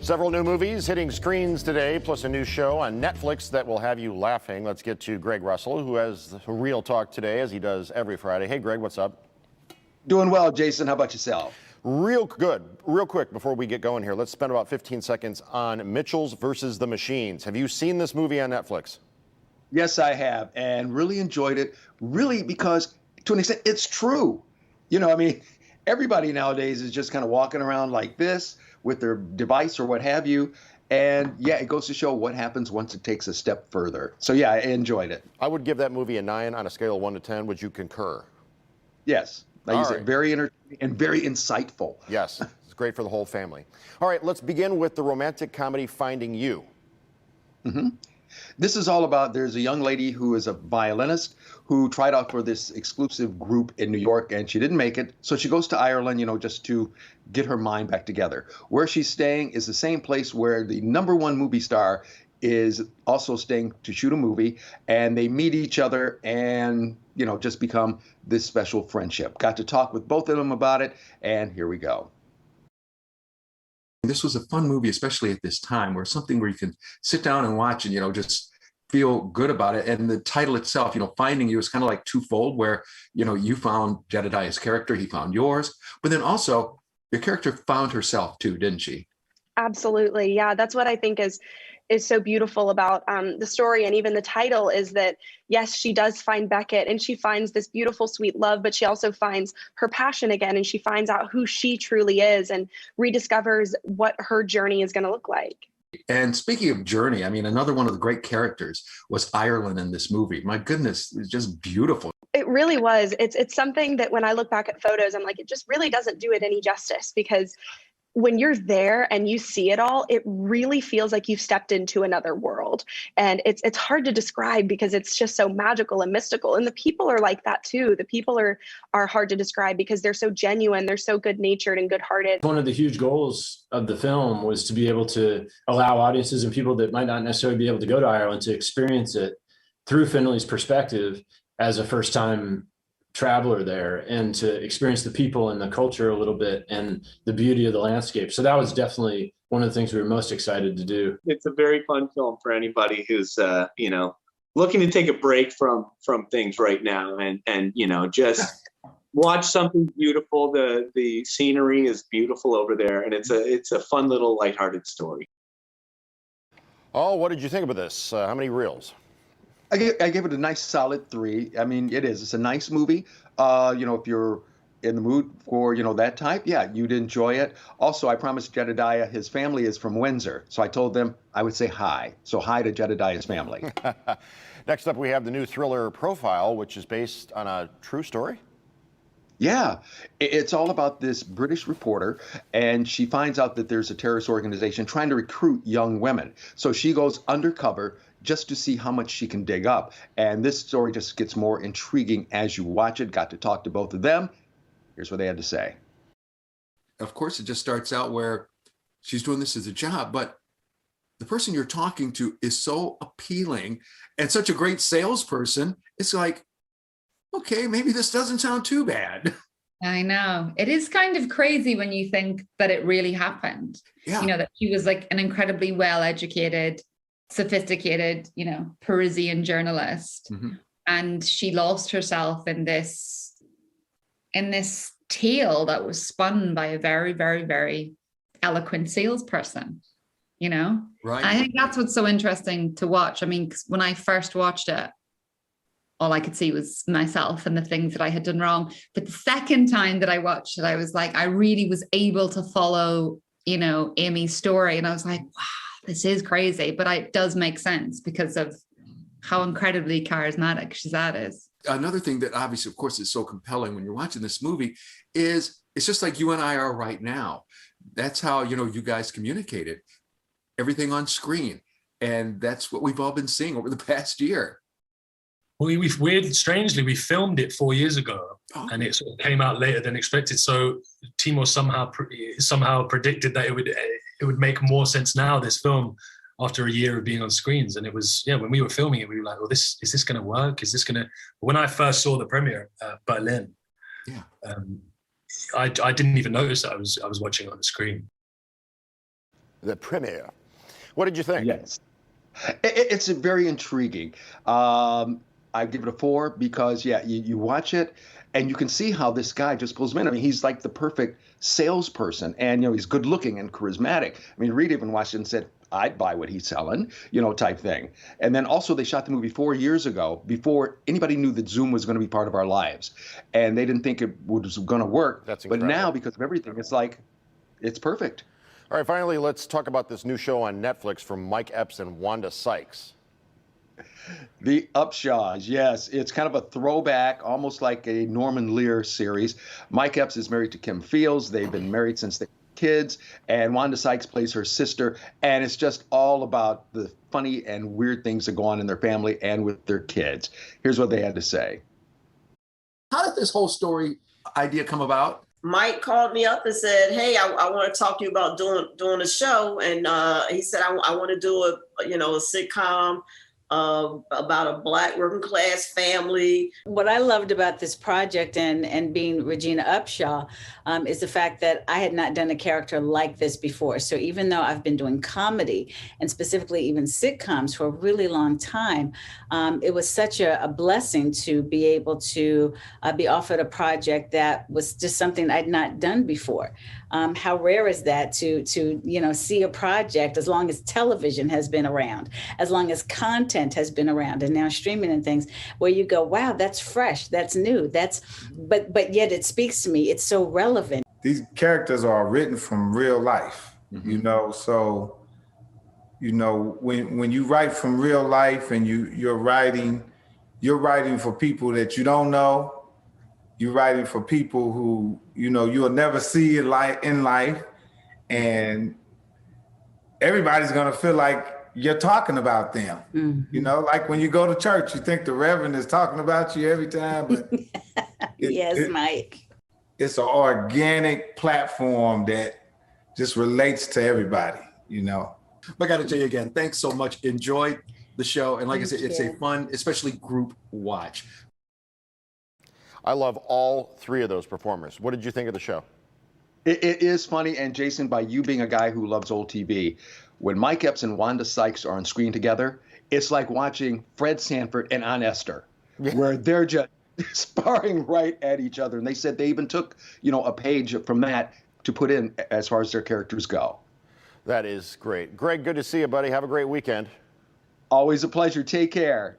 Several new movies hitting screens today, plus a new show on Netflix that will have you laughing. Let's get to Greg Russell, who has Real Talk today, as he does every Friday. Hey, Greg, what's up? Doing well, Jason. How about yourself? Real good. Real quick, before we get going here, let's spend about 15 seconds on Mitchells versus the Machines. Have you seen this movie on Netflix? Yes, I have, and really enjoyed it. Really, because to an extent, it's true. Everybody nowadays is just kind of walking around like this with their device or what have you. And yeah, it goes to show what happens once it takes a step further. So yeah, I enjoyed it. I would give that movie a 9 on a scale of 1 to 10. Would you concur? Yes. Like you said, right. very entertaining and very insightful. Yes, it's great for the whole family. All right, let's begin with the romantic comedy Finding You. Mm-hmm. This is all about, there's a young lady who is a violinist who tried out for this exclusive group in New York, and she didn't make it. So she goes to Ireland, just to get her mind back together. Where she's staying is the same place where the #1 movie star is also staying to shoot a movie, and they meet each other and, just become this special friendship. Got to talk with both of them about it, and here we go. This was a fun movie, especially at this time, where something where you can sit down and watch and, just feel good about it. And the title itself, Finding You, is kind of like twofold, where, you found Jedediah's character, he found yours, but then also your character found herself too, didn't she? Absolutely. Yeah, that's what I think is so beautiful about the story, and even the title, is that yes, she does find Beckett and she finds this beautiful, sweet love, but she also finds her passion again, and she finds out who she truly is and rediscovers what her journey is going to look like. And speaking of journey, another one of the great characters was Ireland in this movie. My goodness, it's just beautiful. It really was. It's something that when I look back at photos, I'm like, it just really doesn't do it any justice, because when you're there and you see it all, it really feels like you've stepped into another world. And it's hard to describe because it's just so magical and mystical. And the people are like that too. The people are hard to describe because they're so genuine. They're so good natured and good hearted. One of the huge goals of the film was to be able to allow audiences and people that might not necessarily be able to go to Ireland to experience it through Finley's perspective as a first time traveler there, and to experience the people and the culture a little bit and the beauty of the landscape. So that was definitely one of the things we were most excited to do. It's a very fun film for anybody who's looking to take a break from things right now and just watch something beautiful. The scenery is beautiful over there, and it's a fun little lighthearted story. Oh, what did you think about this? How many reels? I gave it a nice solid 3. It's a nice movie. If you're in the mood for, that type, yeah, you'd enjoy it. Also, I promised Jedediah his family is from Windsor. So I told them I would say hi. So hi to Jedediah's family. Next up, we have the new thriller Profile, which is based on a true story. Yeah, it's all about this British reporter, and she finds out that there's a terrorist organization trying to recruit young women. So she goes undercover just to see how much she can dig up. And this story just gets more intriguing as you watch it. Got to talk to both of them. Here's what they had to say. Of course, it just starts out where she's doing this as a job, but the person you're talking to is so appealing and such a great salesperson. It's like, okay, maybe this doesn't sound too bad. I know. It is kind of crazy when you think that it really happened. Yeah. That she was like an incredibly well-educated, sophisticated, Parisian journalist. Mm-hmm. And she lost herself in this tale that was spun by a very, very, very eloquent salesperson, Right. I think that's what's so interesting to watch. 'Cause when I first watched it, all I could see was myself and the things that I had done wrong. But the second time that I watched it, I was like, I really was able to follow, Amy's story. And I was like, wow, this is crazy. But it does make sense because of how incredibly charismatic Shazad is. Another thing that obviously, of course, is so compelling when you're watching this movie is it's just like you and I are right now. That's how, you guys communicated. Everything on screen. And that's what we've all been seeing over the past year. Well, strangely, we filmed it 4 years ago, and it sort of came out later than expected. So Timur somehow predicted that it would make more sense now, this film, after a year of being on screens. And it was, when we were filming it, we were like, well, is this going to work? Is this going to? When I first saw the premiere at Berlin, I didn't even notice that I was watching it on the screen. the premiere. What did you think? Yes. It's very intriguing. I give it a 4 because, yeah, you watch it and you can see how this guy just pulls him in. I mean, he's like the perfect salesperson, and, he's good looking and charismatic. I mean, Reed even watched it and said, I'd buy what he's selling, type thing. And then also they shot the movie 4 years ago before anybody knew that Zoom was going to be part of our lives. And they didn't think it was going to work. That's but incredible. now, because of everything, it's like, it's perfect. All right, finally, let's talk about this new show on Netflix from Mike Epps and Wanda Sykes. The Upshaws, yes. It's kind of a throwback, almost like a Norman Lear series. Mike Epps is married to Kim Fields. They've been married since they were kids, and Wanda Sykes plays her sister. And it's just all about the funny and weird things that go on in their family and with their kids. Here's what they had to say. How did this whole story idea come about? Mike called me up and said, "Hey, I want to talk to you about doing a show." And he said, "I want to do a sitcom about a Black working class family." What I loved about this project and being Regina Upshaw is the fact that I had not done a character like this before. So even though I've been doing comedy and specifically even sitcoms for a really long time, it was such a blessing to be able to be offered a project that was just something I'd not done before. How rare is that to see a project, as long as television has been around, as long as content has been around, and now streaming and things, where you go, wow, that's fresh, that's new, but yet it speaks to me. It's so relevant. These characters are written from real life, so when you write from real life and you're writing for people that you don't know. You're writing for people who, you'll never see in life, and everybody's going to feel like you're talking about them. Mm-hmm. Like when you go to church, you think the Reverend is talking about you every time, but yes, Mike. It's an organic platform that just relates to everybody, But I got to tell you again, thanks so much. Enjoy the show. And like I said, it's a fun, especially group watch. I love all 3 of those performers. What did you think of the show? It is funny, and Jason, by you being a guy who loves old TV, when Mike Epps and Wanda Sykes are on screen together, it's like watching Fred Sanford and Aunt Esther, where they're just sparring right at each other. And they said they even took, a page from that to put in as far as their characters go. That is great. Greg, good to see you, buddy. Have a great weekend. Always a pleasure. Take care.